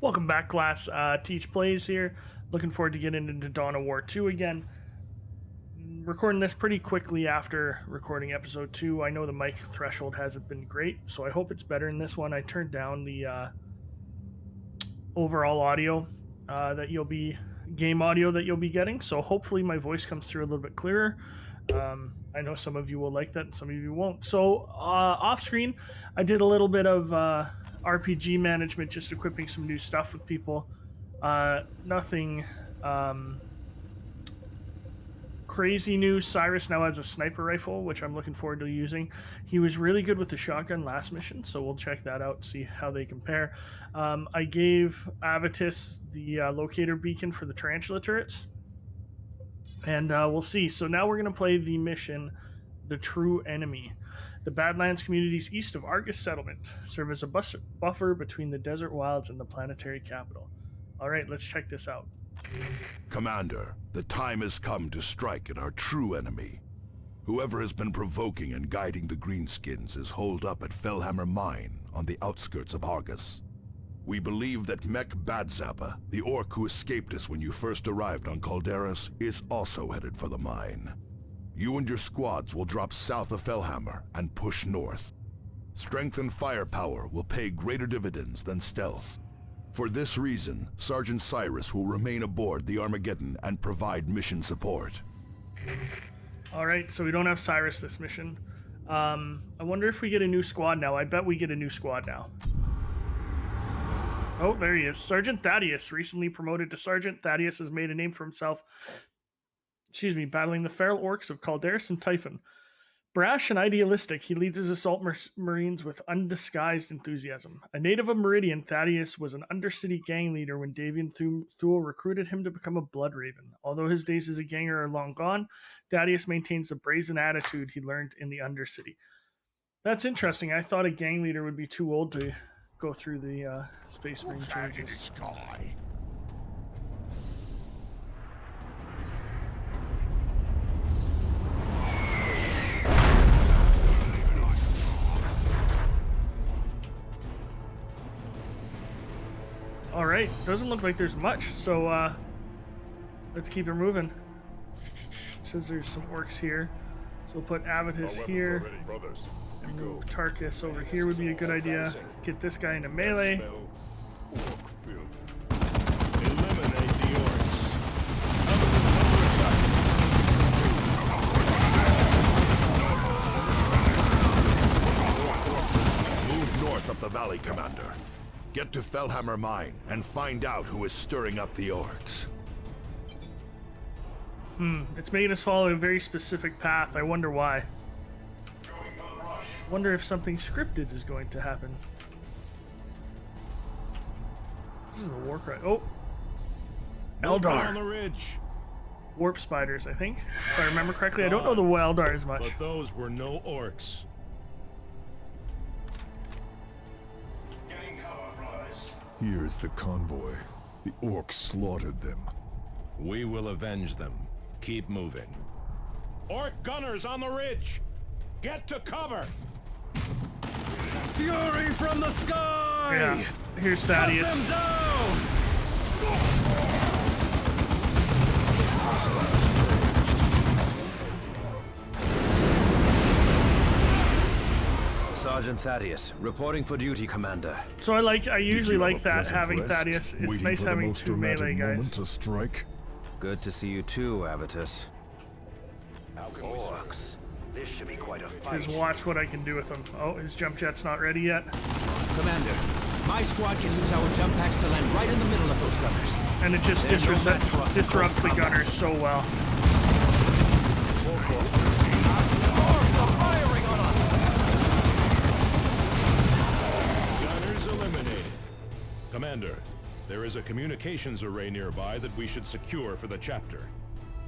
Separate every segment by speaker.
Speaker 1: Welcome back, class. TeacherPlays here. Looking forward to getting into Dawn of War 2 again. Recording this pretty quickly after recording episode 2. I know the mic threshold hasn't been great, so I hope it's better in this one. I turned down the overall audio game audio that you'll be getting, so hopefully my voice comes through a little bit clearer. I know some of you will like that and some of you won't. So off screen, I did a little bit of RPG management, just equipping some new stuff with people. Nothing crazy new. Cyrus now has a sniper rifle, which I'm looking forward to using. He was really good with the shotgun last mission, so we'll check that out, see how they compare. I gave Avitus the locator beacon for the tarantula turrets, and we'll see. So now we're going to play the mission, The True Enemy. The Badlands communities east of Argus Settlement serve as a buffer between the desert wilds and the planetary capital. All right, let's check this out.
Speaker 2: Commander, the time has come to strike at our true enemy. Whoever has been provoking and guiding the Greenskins is holed up at Fellhammer Mine on the outskirts of Argus. We believe that Mech Badzappa, the orc who escaped us when you first arrived on Calderas, is also headed for the mine. You and your squads will drop south of Fellhammer and push north. Strength and firepower will pay greater dividends than stealth. For this reason, Sergeant Cyrus will remain aboard the Armageddon and provide mission support.
Speaker 1: All right, so we don't have Cyrus this mission. I wonder if we get a new squad now. I bet we get a new squad now. Oh, there he is. Sergeant Thaddeus, recently promoted to Sergeant. Thaddeus has made a name for himself, battling the feral orcs of Calderas and Typhon. Brash and idealistic, he leads his assault marines with undisguised enthusiasm. A native of Meridian, Thaddeus was an Undercity gang leader when Davian Thule recruited him to become a Blood Raven. Although his days as a ganger are long gone, Thaddeus maintains the brazen attitude he learned in the Undercity. That's interesting. I thought a gang leader would be too old to go through the Space Marine changes. All right, doesn't look like there's much, so let's keep it moving. It says there's some orcs here, so we'll put Avitus here, and move Tarkus over here would be a good idea. Get this guy into melee.
Speaker 2: Eliminate the orcs. Move north up the valley, Commander. Get to Fellhammer Mine and find out who is stirring up the orcs.
Speaker 1: It's making us follow a very specific path. I wonder why. Wonder if something scripted is going to happen. This is the war cry. Oh! Eldar!
Speaker 3: On the ridge.
Speaker 1: Warp spiders, I think. If I remember correctly. I don't know the Eldar as much.
Speaker 3: But those were no orcs.
Speaker 4: Here's the convoy. The orcs slaughtered them.
Speaker 3: We will avenge them. Keep moving. Orc gunners on the ridge! Get to cover!
Speaker 4: Fury from the sky!
Speaker 1: Yeah. Here's Thaddeus.
Speaker 4: Cut them down!
Speaker 5: Sergeant Thaddeus, reporting for duty, Commander.
Speaker 1: So I usually like that,
Speaker 4: Pleasant
Speaker 1: having
Speaker 4: rest,
Speaker 1: Thaddeus. It's
Speaker 4: waiting
Speaker 1: nice
Speaker 4: for the
Speaker 1: having
Speaker 4: most
Speaker 1: two melee
Speaker 4: dramatic moment
Speaker 1: guys.
Speaker 4: to strike.
Speaker 5: Good to see you too, Avitus. Orcs. This should be quite a fight.
Speaker 1: Just watch what I can do with him. Oh, his jump jet's not ready yet.
Speaker 6: Commander, my squad can use our jump packs to land right in the middle of those gunners.
Speaker 1: And it just
Speaker 6: There's no match for us
Speaker 1: disrupts the
Speaker 6: across
Speaker 1: gunners so well.
Speaker 3: Gunners eliminated. Commander, there is a communications array nearby that we should secure for the chapter.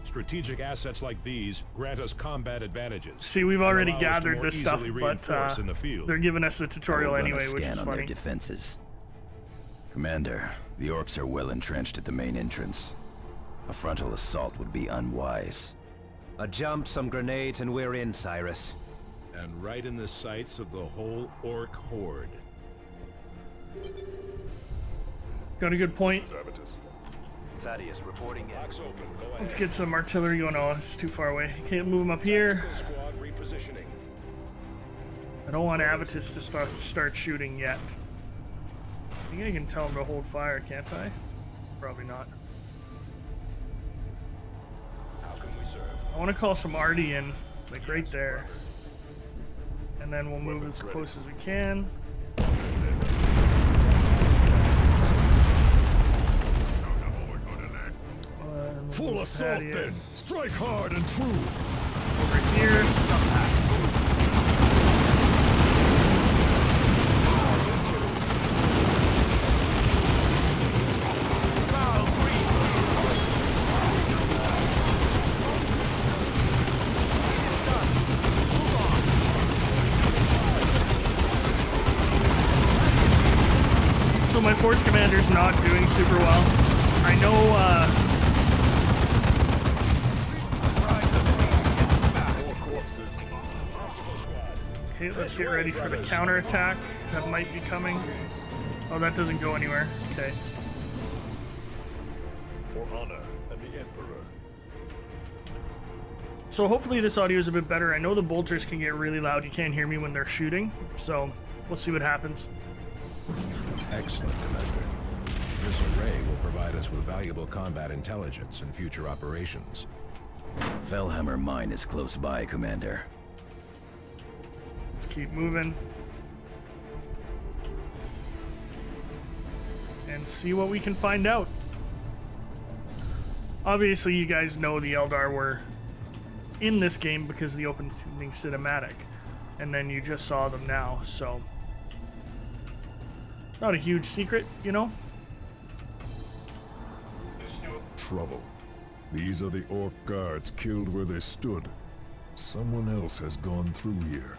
Speaker 3: Strategic assets like these grant us combat advantages.
Speaker 1: See, we've
Speaker 3: and
Speaker 1: already
Speaker 3: allow us to
Speaker 1: gathered
Speaker 3: more
Speaker 1: this stuff,
Speaker 3: easily
Speaker 1: but
Speaker 3: reinforce in the field.
Speaker 1: they're giving us the tutorial
Speaker 5: Run a
Speaker 1: anyway, which
Speaker 5: scan
Speaker 1: is
Speaker 5: on
Speaker 1: funny.
Speaker 5: their defenses. Commander, the orcs are well entrenched at the main entrance. A frontal assault would be unwise.
Speaker 6: A jump, some grenades, and we're in, Cyrus.
Speaker 3: And right in the sights of the whole orc horde.
Speaker 1: Got a good point.
Speaker 6: Thaddeus reporting in.
Speaker 3: Box open. Go ahead.
Speaker 1: Let's get some artillery going. Oh, it's too far away. Can't move them up here.
Speaker 3: Squad repositioning.
Speaker 1: I don't want Avitus to start shooting yet. I think I can tell him to hold fire, can't I? Probably not.
Speaker 3: How can we serve?
Speaker 1: I want to call some arty in, like right there. And then we'll move as close as we can.
Speaker 4: Full assault then! Strike hard and true!
Speaker 1: Over here. So my force commander's not doing super well. I know, okay, let's get ready for the counterattack that might be coming. Oh, that doesn't go anywhere. Okay.
Speaker 4: For honor and the Emperor.
Speaker 1: So hopefully this audio is a bit better. I know the bolters can get really loud. You can't hear me when they're shooting. So we'll see what happens.
Speaker 3: Excellent, Commander. This array will provide us with valuable combat intelligence in future operations.
Speaker 5: Fellhammer Mine is close by, Commander.
Speaker 1: Let's keep moving. And see what we can find out. Obviously, you guys know the Eldar were in this game because of the opening cinematic. And then you just saw them now, so... not a huge secret, you know?
Speaker 4: Trouble. These are the Orc guards killed where they stood. Someone else has gone through here.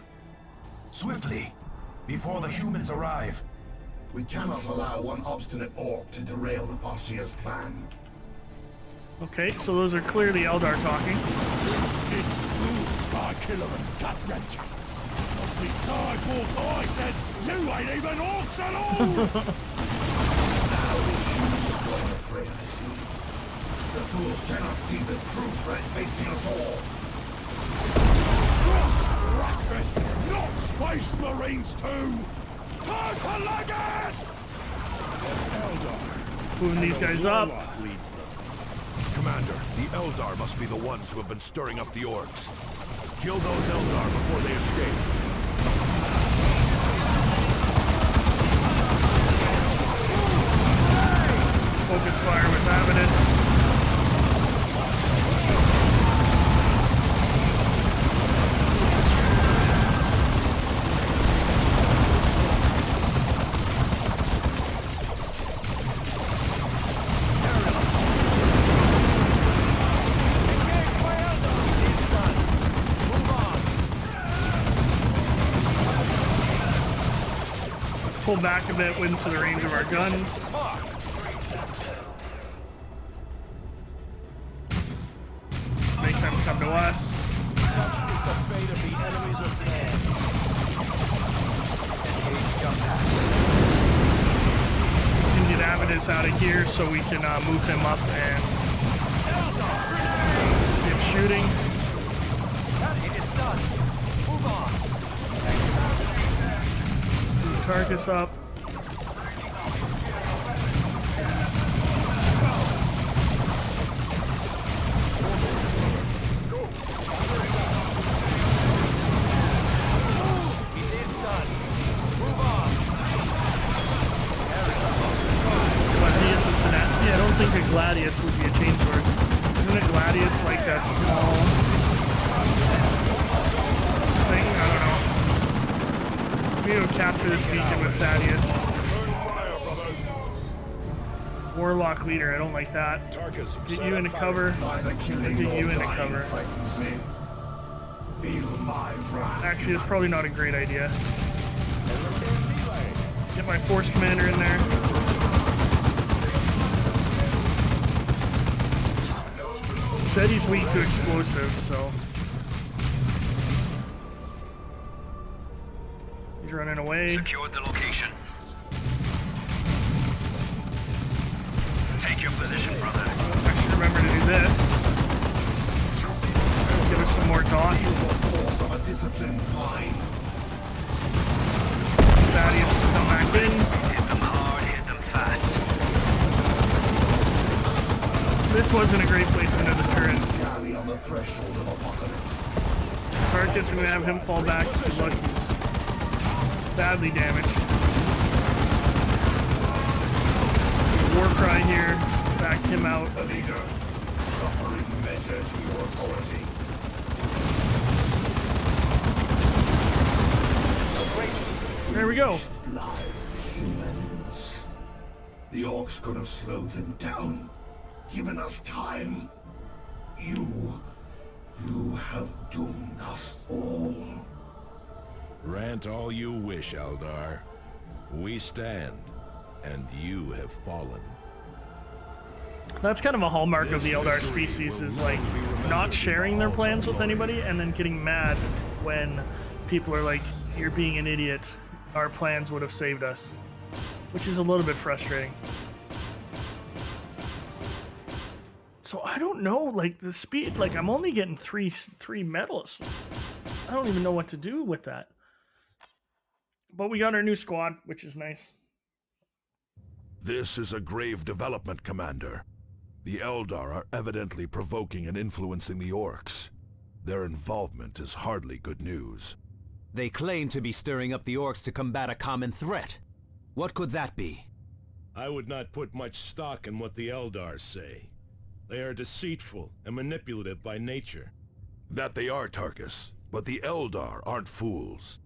Speaker 7: Swiftly, before the humans arrive.
Speaker 8: We cannot allow one obstinate Orc to derail the Farseer's plan.
Speaker 1: Okay, so those are clearly Eldar talking.
Speaker 7: It's food, Star Killer and Gut Wrencher. Beside what guy says, you ain't even Orcs at all!
Speaker 8: Now the humans are afraid, I see. The fools cannot see the true threat facing us all.
Speaker 7: Breakfast, not Space Marines too! Time to leg it!
Speaker 3: Eldar.
Speaker 1: Moving these guys up.
Speaker 3: Warlock leads them.
Speaker 2: Commander, the Eldar must be the ones who have been stirring up the Orcs. Kill those Eldar before they escape.
Speaker 1: Focus fire with Avitus. Pull back a bit into the range of our guns. Make them come to us. We can get Avitus out of here so we can move him up and get shooting. Tarkus up. Gladius and Tenacity? I don't think a Gladius would be a chainsword. Isn't a Gladius like that small thing? I don't know. We need to capture this beacon with Thaddeus. Warlock leader, I don't like that. Get you into cover. Get you into cover. Actually, it's probably not a great idea. Get my force commander in there. He said he's weak to explosives, so... he's running away.
Speaker 6: Secured the location. Repeat your position, brother.
Speaker 1: I should remember to do this. Give us some more dots.
Speaker 8: Force of a disciplined mind.
Speaker 1: Thaddeus has come back in.
Speaker 6: Hit them hard, hit them fast.
Speaker 1: This wasn't a great placement of the turret.
Speaker 8: Galley on the threshold of apocalypse.
Speaker 1: Tarkus, I'm gonna have him fall back. Good luck, he's badly damaged. Warcry here, back him out.
Speaker 8: The leader, suffering measure to your authority.
Speaker 1: There we go.
Speaker 8: Live humans. The orcs could have slowed them down, given us time. You have doomed us all.
Speaker 3: Rant all you wish, Eldar. We stand, and you have fallen.
Speaker 1: That's kind of a hallmark of the Eldar species, is like not sharing their plans with anybody and then getting mad when people are like, you're being an idiot, our plans would have saved us, which is a little bit frustrating. So I don't know, like the speed, like I'm only getting three medals. I don't even know what to do with that. But we got our new squad, which is nice.
Speaker 2: This is a grave development, Commander. The Eldar are evidently provoking and influencing the Orcs. Their involvement is hardly good news.
Speaker 6: They claim to be stirring up the orcs to combat a common threat. What could that be?
Speaker 3: I would not put much stock in what the Eldar say. They are deceitful and manipulative by nature.
Speaker 2: That they are, Tarkus, but the Eldar aren't fools.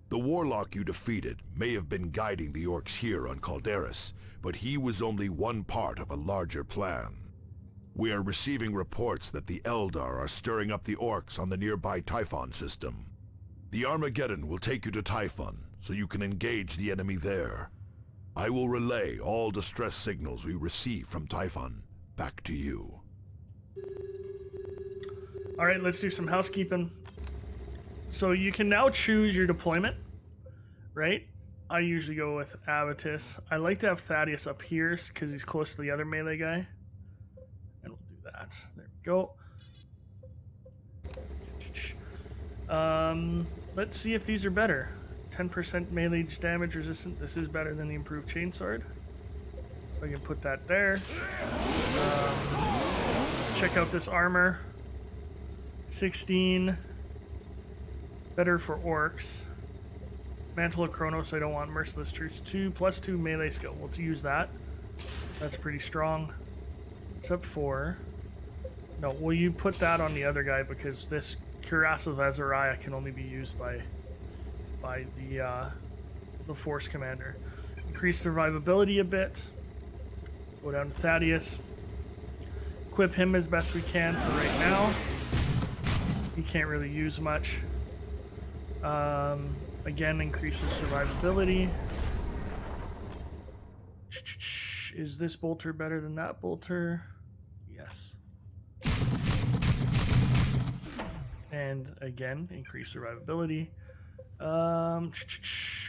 Speaker 2: The warlock you defeated may have been guiding the Orcs here on Calderis, but he was only one part of a larger plan. We are receiving reports that the Eldar are stirring up the Orcs on the nearby Typhon system. The Armageddon will take you to Typhon, so you can engage the enemy there. I will relay all distress signals we receive from Typhon back to you.
Speaker 1: Alright, let's do some housekeeping. So you can now choose your deployment, right? I usually go with Avitus. I like to have Thaddeus up here because he's close to the other melee guy. And we'll do that. There we go. Let's see if these are better. 10% melee damage resistant. This is better than the improved chainsword. So I can put that there. Check out this armor. 16. Better for orcs. Mantle of Kronos, I don't want. Merciless Truce 2, plus 2 melee skill. We'll use that. That's pretty strong. Except for... No, will you put that on the other guy because this Cuirass of Azariah can only be used by the Force Commander. Increase survivability a bit. Go down to Thaddeus. Equip him as best we can for right now. He can't really use much. Again, increases survivability. Is this bolter better than that bolter? Yes. And again, increase survivability.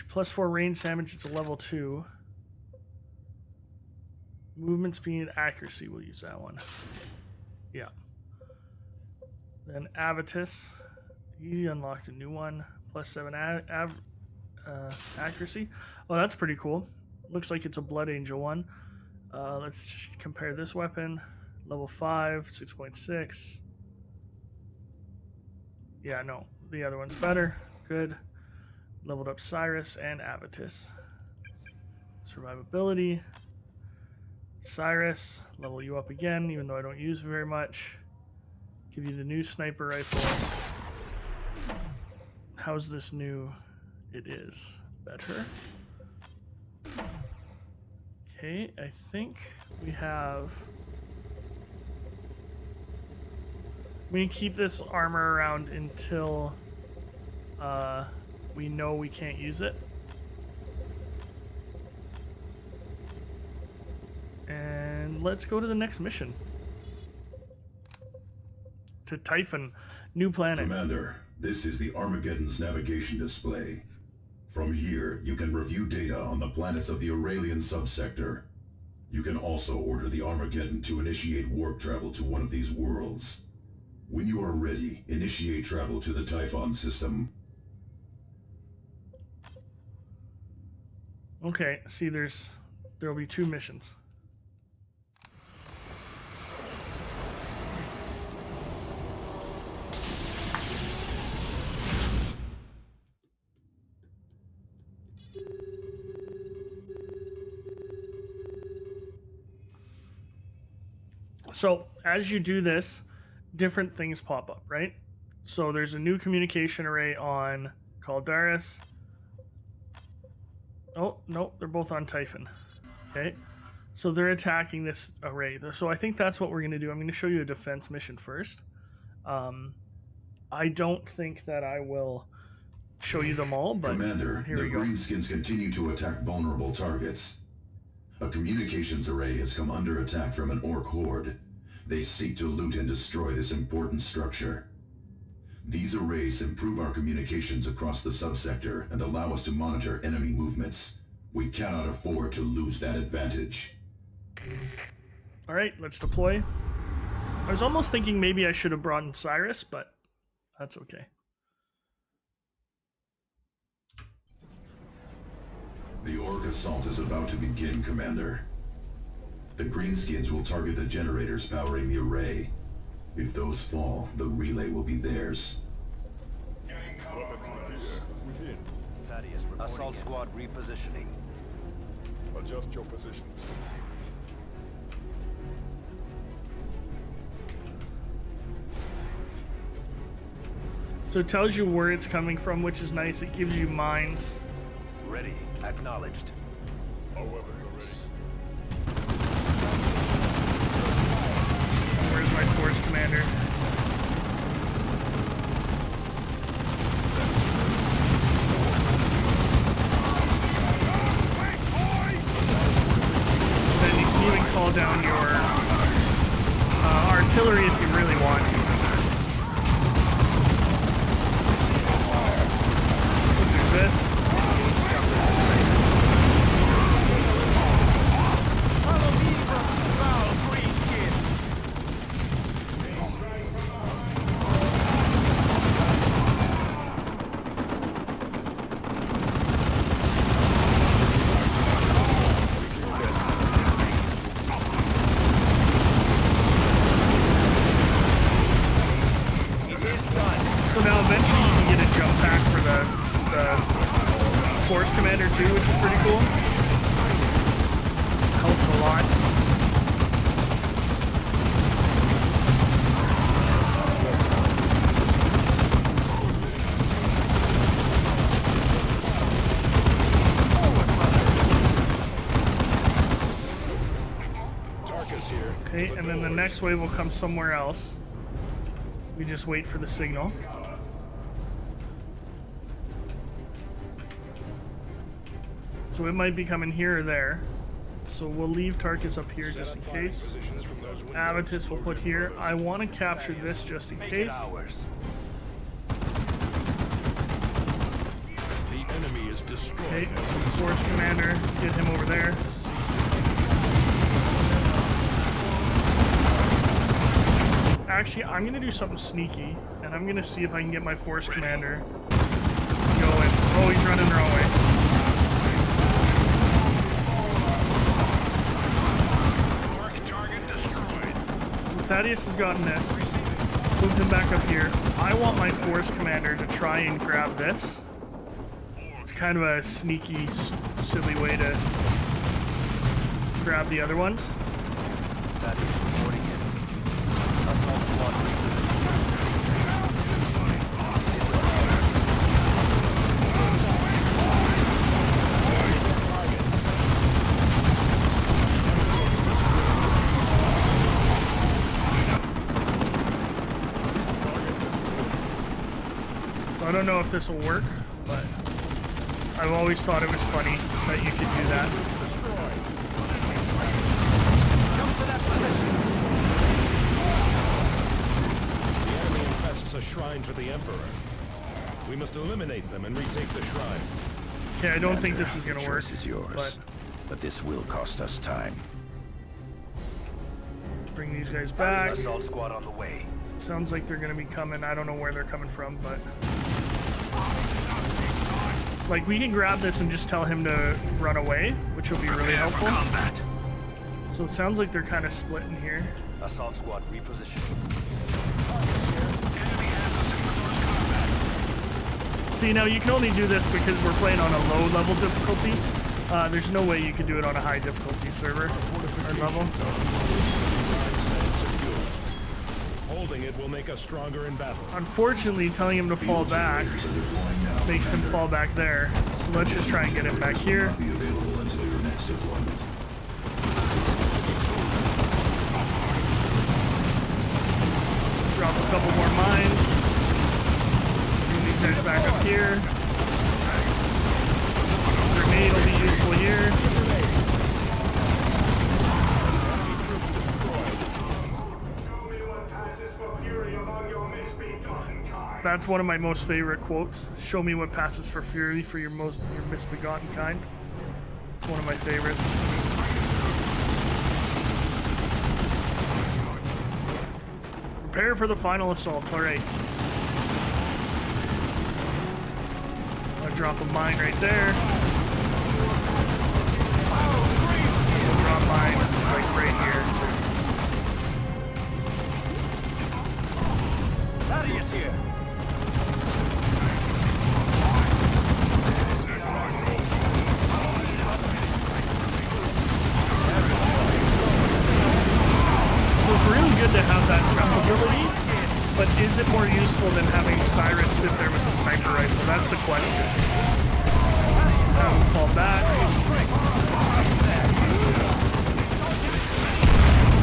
Speaker 1: Plus 4 range damage, it's a level 2. Movement speed and accuracy, we'll use that one. Yeah. Then Avitus, he unlocked a new one. Plus 7 accuracy. Oh, that's pretty cool. Looks like it's a Blood Angel one. Let's compare this weapon. Level 5, 6.6. Yeah, no. The other one's better. Good. Leveled up Cyrus and Avitus. Survivability. Cyrus. Level you up again, even though I don't use it very much. Give you the new sniper rifle. How's this new? It is better. Okay, I think we have... We can keep this armor around until we know we can't use it. And let's go to the next mission. To Typhon, new planet.
Speaker 9: Commander, this is the Armageddon's navigation display. From here, you can review data on the planets of the Aurelian subsector. You can also order the Armageddon to initiate warp travel to one of these worlds. When you are ready, initiate travel to the Typhon system.
Speaker 1: Okay, see, there'll be 2 missions. So as you do this, different things pop up, right? So there's a new communication array on Caldaris. Oh, no, they're both on Typhon. Okay. So they're attacking this array. So I think that's what we're going to do. I'm going to show you a defense mission first. I don't think that I will show you them all, but
Speaker 9: Commander,
Speaker 1: here
Speaker 9: the
Speaker 1: we go.
Speaker 9: Greenskins continue to attack vulnerable targets. A communications array has come under attack from an Orc horde. They seek to loot and destroy this important structure. These arrays improve our communications across the subsector and allow us to monitor enemy movements. We cannot afford to lose that advantage.
Speaker 1: All right, let's deploy. I was almost thinking maybe I should have brought in Cyrus, but that's okay.
Speaker 9: The Orc assault is about to begin, Commander. The Greenskins will target the generators powering the array. If those fall, the relay will be theirs.
Speaker 6: Assault squad repositioning.
Speaker 4: Adjust your positions.
Speaker 1: So it tells you where it's coming from, which is nice. It gives you mines.
Speaker 6: Ready. Acknowledged.
Speaker 4: Our weapons are ready.
Speaker 1: Where's my force commander? Then you can even call down your artillery if you really want. We'll do this. So now eventually you can get a jump pack for the force commander too, which is pretty cool. Helps a lot. Okay, and then the next wave will come somewhere else. We just wait for the signal. So it might be coming here or there. So we'll leave Tarkus up here just in case. Avitus we'll put here. I want to capture this just in case.
Speaker 3: The enemy is destroyed.
Speaker 1: Okay, Force Commander, get him over there. Actually, I'm going to do something sneaky, and I'm going to see if I can get my Force Commander going. Oh, he's running the wrong way. So Thaddeus has gotten this. Moved him back up here. I want my Force Commander to try and grab this. It's kind of a sneaky, silly way to grab the other ones.
Speaker 6: Thaddeus reporting in. Assault squad repositioning.
Speaker 1: I don't know if this will work, but I've always thought it was funny that you could do that.
Speaker 6: Jump for that position.
Speaker 3: The enemy infests a shrine to the Emperor. We must eliminate them and retake the shrine.
Speaker 1: Okay, I don't think this is going
Speaker 5: The
Speaker 1: to work.
Speaker 5: choice is yours,
Speaker 1: But
Speaker 5: but this will cost us time.
Speaker 1: bring these guys back.
Speaker 6: Assault squad on the way.
Speaker 1: Sounds like they're gonna be coming. I don't know where they're coming from, but like we can grab this and just tell him to run away, which will be really helpful. So it sounds like they're kind of splitting here.
Speaker 6: Assault squad repositioning.
Speaker 1: See, now you can only do this because we're playing on a low level difficulty. There's no way you can do it on a high difficulty server or level.
Speaker 3: Holding it will make us stronger in battle.
Speaker 1: Unfortunately, telling him to fall back makes him fall back there. So let's just try and get him back here.
Speaker 9: Be available until your next deployment.
Speaker 1: Drop a couple more mines. Bring these guys back up here. Grenade will be useful here. That's one of my most favorite quotes. Show me what passes for fury for your misbegotten kind. It's one of my favorites. Prepare for the final assault. All right. I'll drop a mine right there. We'll drop mines like right here.
Speaker 6: Thaddeus here.
Speaker 1: So it's really good to have that jump ability, but is it more useful than having Cyrus sit there with the sniper rifle? That's the question. Now we'll fall back.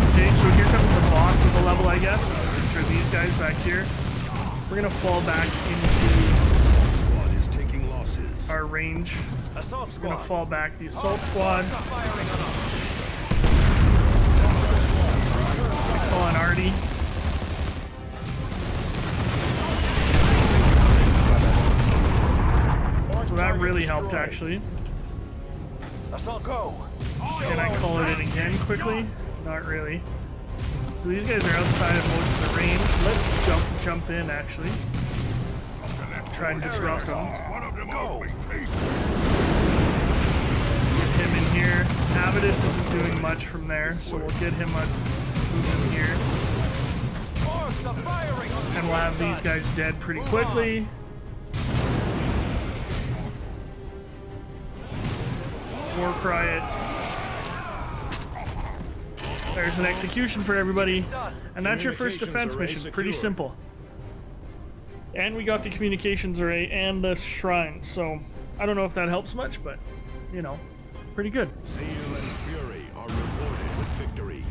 Speaker 1: Okay, so here comes the boss of the level, I guess. Which are these guys back here. We're gonna fall back into our range. We're gonna fall back the assault squad. On Artie. So that really helped, actually.
Speaker 6: Assault go.
Speaker 1: Can I call it in again quickly? Not really. So these guys are outside of most of the range. Let's jump in, actually. Try and disrupt them. Get him in here. Avidus isn't doing much from there, so we'll get him a move in here. And we'll have these guys dead pretty quickly. War cry it. There's an execution for everybody. And that's your first defense mission. Pretty simple. And we got the communications array and the shrine. So I don't know if that helps much, but you know, pretty good.
Speaker 2: Zeal and fury are rewarded with victory.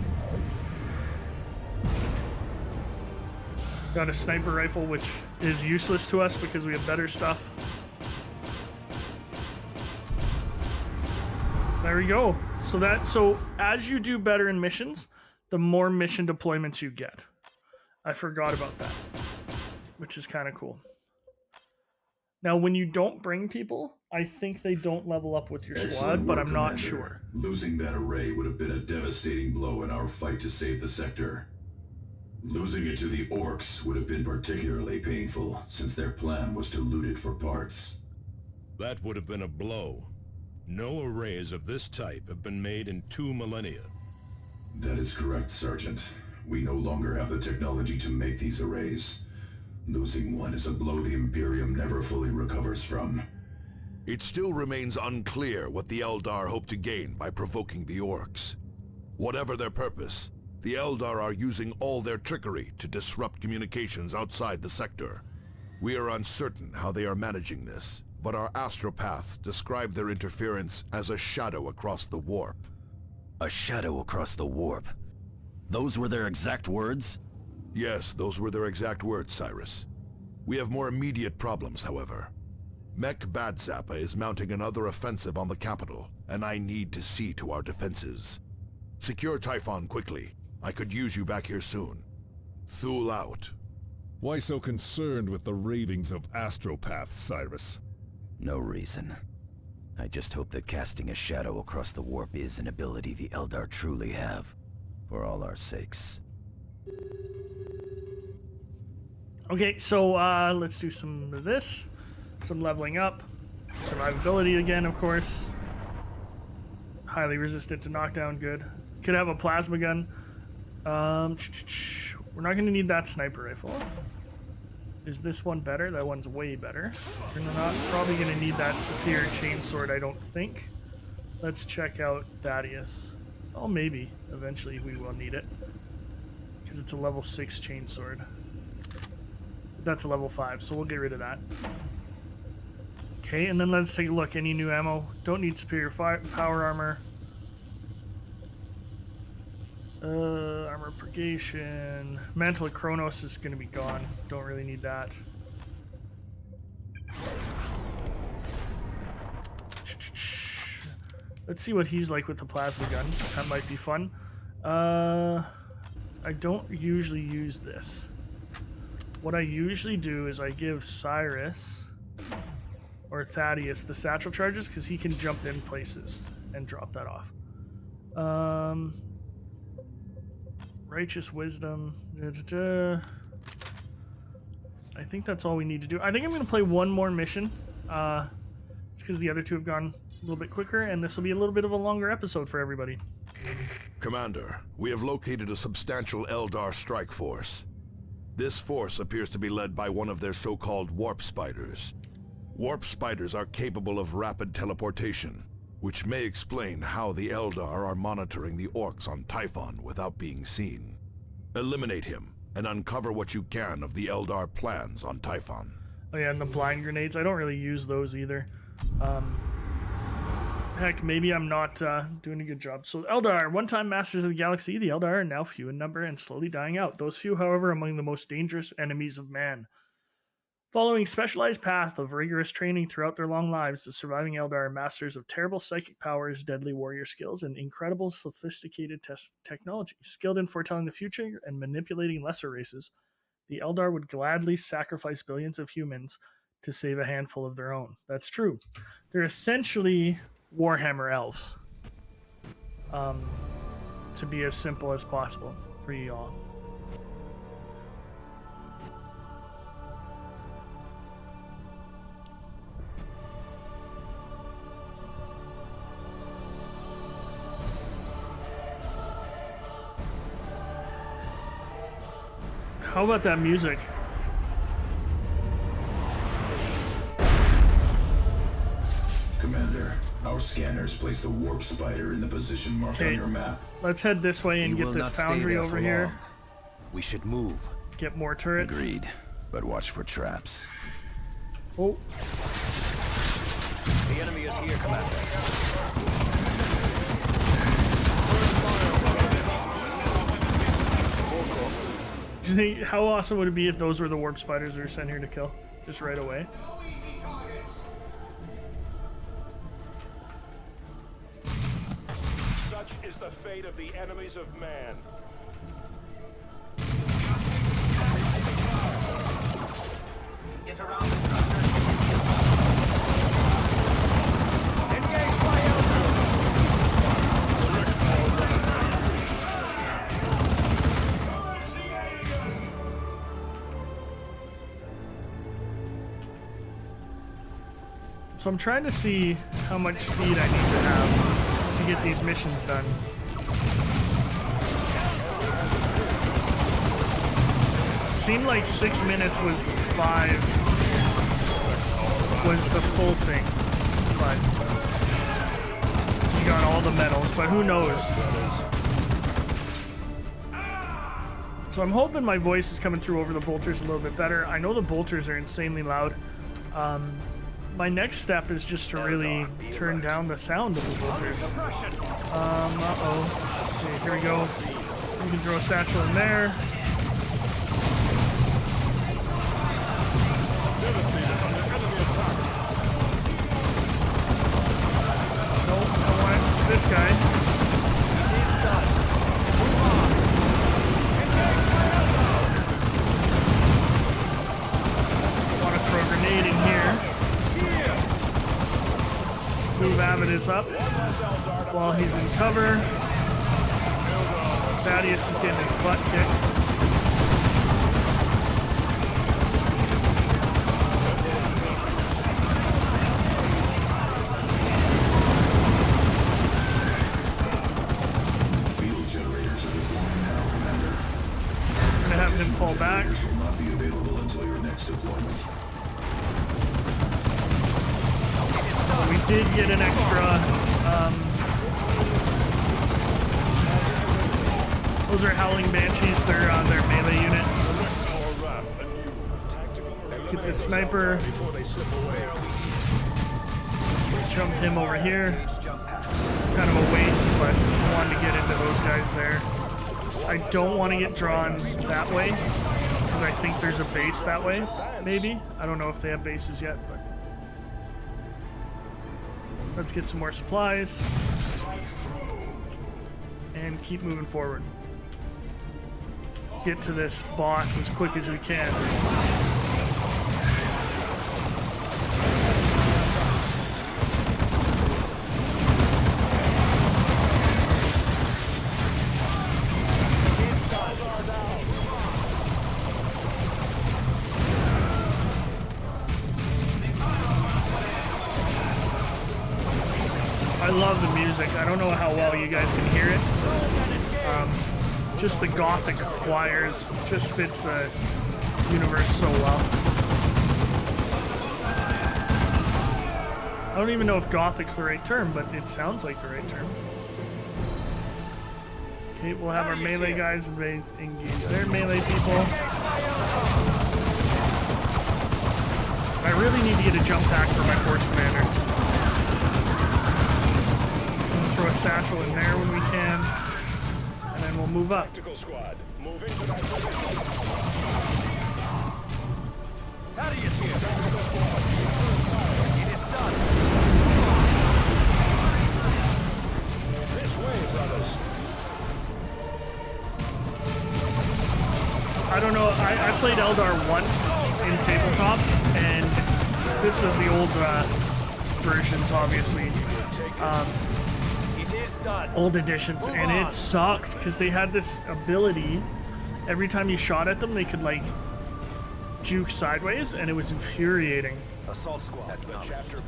Speaker 1: Got a sniper rifle, which is useless to us because we have better stuff. There we go. So as you do better in missions, the more mission deployments you get. I forgot about that, which is kind of cool. Now, when you don't bring people, I think they don't level up with your squad, but I'm not sure.
Speaker 9: Losing that array would have been a devastating blow in our fight to save the sector. Losing it to the orcs would have been particularly painful, since their plan was to loot it for parts.
Speaker 3: That would have been a blow. No arrays of this type have been made in 2 millennia.
Speaker 9: That is correct, Sergeant. We no longer have the technology to make these arrays. Losing one is a blow the Imperium never fully recovers from.
Speaker 2: It still remains unclear what the Eldar hope to gain by provoking the orcs. Whatever their purpose, the Eldar are using all their trickery to disrupt communications outside the sector. We are uncertain how they are managing this, but our astropaths describe their interference as a shadow across the warp.
Speaker 5: A shadow across the warp? Those were their exact words?
Speaker 2: Yes, those were their exact words, Cyrus. We have more immediate problems, however. Mech Badzappa is mounting another offensive on the capital, and I need to see to our defenses. Secure Typhon quickly. I could use you back here soon. Thule out.
Speaker 4: Why so concerned with the ravings of astropaths, Cyrus?
Speaker 5: No reason. I just hope that casting a shadow across the warp is an ability the Eldar truly have. for all our sakes.
Speaker 1: Okay, so let's do some of this. Some leveling up. Survivability again, of course. Highly resistant to knockdown, good. Could have a plasma gun. We're not going to need that sniper rifle. Is this one better? That one's way better. We're not probably going to need that superior chainsword, I don't think. Let's check out Thaddeus. Oh, maybe. Eventually we will need it. Because it's a level 6 chainsword. That's a level 5, so we'll get rid of that. Okay, and then let's take a look. Any new ammo? Don't need superior power armor. Armor purgation. Mantle of Kronos is going to be gone. Don't really need that. Let's see what he's like with the plasma gun. That might be fun. I don't usually use this. What I usually do is I give Cyrus or Thaddeus the satchel charges because he can jump in places and drop that off. Righteous wisdom. I think that's all we need to do. I think I'm going to play one more mission. It's because the other two have gone a little bit quicker, and this will be a little bit of a longer episode for everybody.
Speaker 2: Commander, we have located a substantial Eldar strike force. This force appears to be led by one of their so-called warp spiders. Warp spiders are capable of rapid teleportation, which may explain how the Eldar are monitoring the orcs on Typhon without being seen. Eliminate him, and uncover what you can of the Eldar plans on Typhon.
Speaker 1: Oh yeah, and the blind grenades, I don't really use those either. Heck, maybe I'm not doing a good job. So Eldar, one-time masters of the galaxy, the Eldar are now few in number and slowly dying out. Those few, however, among the most dangerous enemies of man. Following specialized path of rigorous training throughout their long lives, the surviving Eldar are masters of terrible psychic powers, deadly warrior skills, and incredible sophisticated technology. Skilled in foretelling the future and manipulating lesser races, the Eldar would gladly sacrifice billions of humans to save a handful of their own. That's true. They're essentially Warhammer elves. To be as simple as possible for you all. How about that music?
Speaker 9: Commander, our scanners placed the warp spider in the position marked on your map.
Speaker 1: Let's head this way and get this foundry over here.
Speaker 6: We should move.
Speaker 1: Get more turrets.
Speaker 5: Agreed, but watch for traps.
Speaker 1: Oh.
Speaker 6: The enemy is here, Commander.
Speaker 1: Do you think, how awesome would it be if those were the warp spiders we were sent here to kill? Just right away.
Speaker 3: Such is the fate of the enemies of man.
Speaker 10: Get around the structure. Engage by
Speaker 1: So I'm trying to see how much speed I need to have to get these missions done. It seemed like 6 minutes was 5 was the full thing, but you got all the medals, but who knows? So I'm hoping my voice is coming through over the bolters a little bit better. I know the bolters are insanely loud. My next step is just to really turn down the sound of the bolters. Uh-oh. Okay, here we go. You can throw a satchel in there. Nope, I want this guy. I want to throw a grenade in here. Move Avidus up while he's in cover. Thaddeus is getting his butt kicked.
Speaker 9: Field generators are deploying now, Commander.
Speaker 1: I'm gonna have him fall back.
Speaker 9: Generators will not be available until your next deployment.
Speaker 1: We did get an extra. Those are Howling Banshees. They're on their melee unit. Let's get the sniper. Jump him over here. Kind of a waste, but I wanted to get into those guys there. I don't want to get drawn that way because I think there's a base that way. Maybe. I don't know if they have bases yet, but let's get some more supplies and keep moving forward. Get to this boss as quick as we can. I love the music. I don't know how well you guys can hear it. Just the gothic choirs just fits the universe so well. I don't even know if gothic's the right term, but it sounds like the right term. Okay, we'll have our melee guys engage their melee people. I really need to get a jump pack for my force commander. We'll throw a satchel in there when we can. And we'll move up.
Speaker 3: Squad, moving to that
Speaker 10: Thaddeus here. It is done.
Speaker 3: This way, brothers.
Speaker 1: I don't know. I played Eldar once in tabletop, and this was the old versions, obviously. Old editions, and it sucked because they had this ability. Every time you shot at them, they could like juke sideways, and it was infuriating.
Speaker 10: Assault squad.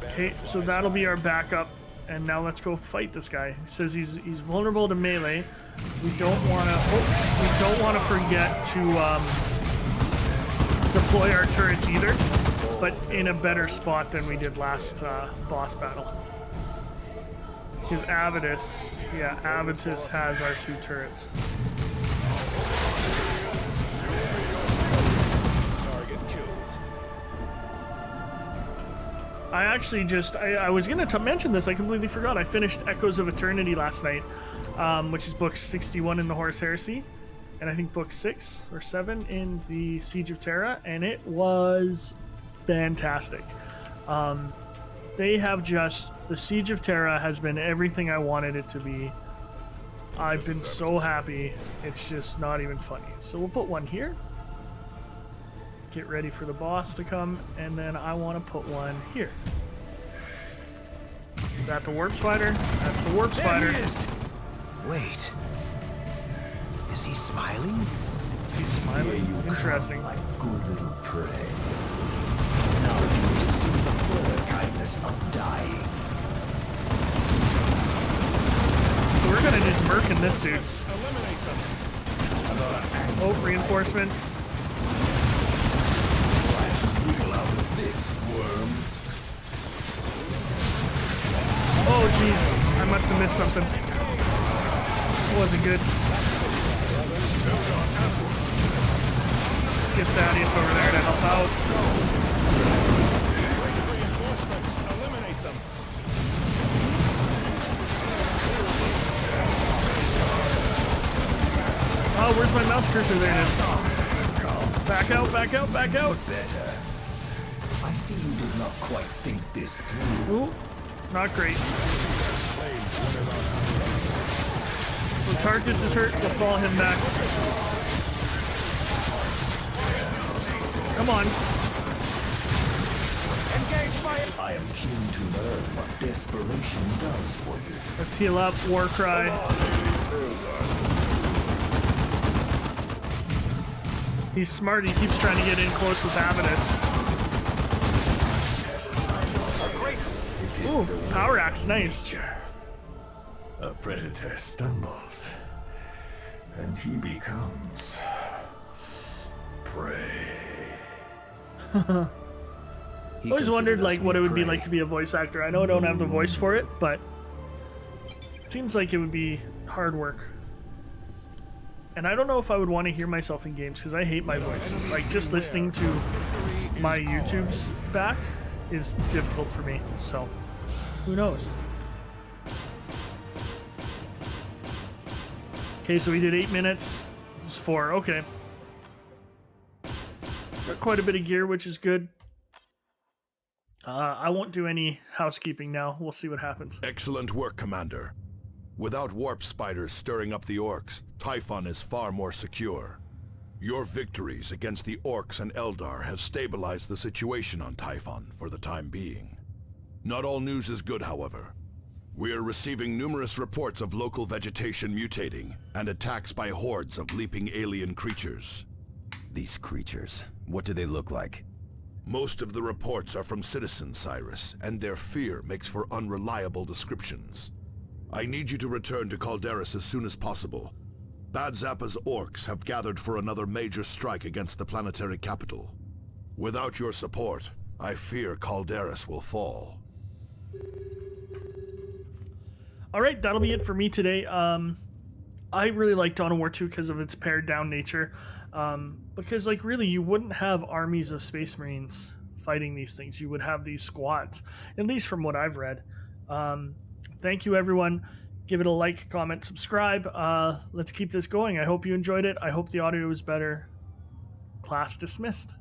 Speaker 1: Okay, so that'll be our backup, and now let's go fight this guy. He says he's vulnerable to melee. We don't want to forget to deploy our turrets either, but in a better spot than we did last boss battle. Because Avitus has our 2 turrets. I actually I was going to mention this, I completely forgot. I finished Echoes of Eternity last night, which is book 61 in the Horus Heresy, and I think book 6 or 7 in the Siege of Terra, and it was fantastic. They have the Siege of Terra has been everything I wanted it to be. I've been so happy. It's just not even funny. So we'll put one here. Get ready for the boss to come, and then I want to put one here. Is that the Warp Spider? That's the Warp Spider.
Speaker 6: There he is. Wait. Is he smiling?
Speaker 1: Is he smiling? Interesting.
Speaker 6: Like good little prey. Now you just do the poor kindness of dying.
Speaker 1: So we're gonna just murkin this dude. Oh, reinforcements.
Speaker 6: Wiggle out of this, worms.
Speaker 1: Oh, jeez. I must have missed something. It wasn't good. Let's get Thaddeus over there to help out.
Speaker 3: Eliminate them.
Speaker 1: Oh, where's my mouse cursor? There it is. Back out, back out, back out.
Speaker 6: Better. I see you did not quite think this through.
Speaker 1: Ooh, not great. So Tarkus is hurt. We'll fall him back. Come on.
Speaker 6: I am keen to learn what desperation does for you.
Speaker 1: Let's heal up. War Cry. He's smart. He keeps trying to get in close with Avidus. Ooh, power axe, nice.
Speaker 4: A predator stumbles, and he becomes prey.
Speaker 1: I always wondered like what it would be like to be a voice actor. I know I don't have the voice for it, but it seems like it would be hard work. And I don't know if I would want to hear myself in games because I hate my voice. Like just listening to my YouTube's back is difficult for me. So who knows? Okay, so we did 8 minutes. It's 4. Okay. Got quite a bit of gear, which is good. I won't do any housekeeping now. We'll see what happens.
Speaker 2: Excellent work, Commander. Without warp spiders stirring up the orcs, Typhon is far more secure. Your victories against the orcs and Eldar have stabilized the situation on Typhon for the time being. Not all news is good, however. We are receiving numerous reports of local vegetation mutating and attacks by hordes of leaping alien creatures.
Speaker 5: These creatures, what do they look like?
Speaker 2: Most of the reports are from citizens, Cyrus, and their fear makes for unreliable descriptions. I need you to return to Calderis as soon as possible. Bad Zappa's orcs have gathered for another major strike against the planetary capital. Without your support, I fear Calderis will fall.
Speaker 1: Alright, that'll be it for me today. I really like Dawn of War 2 because of its pared down nature. Because, like, really, you wouldn't have armies of Space Marines fighting these things. You would have these squads, at least from what I've read. Thank you, everyone. Give it a like, comment, subscribe. Let's keep this going. I hope you enjoyed it. I hope the audio was better. Class dismissed.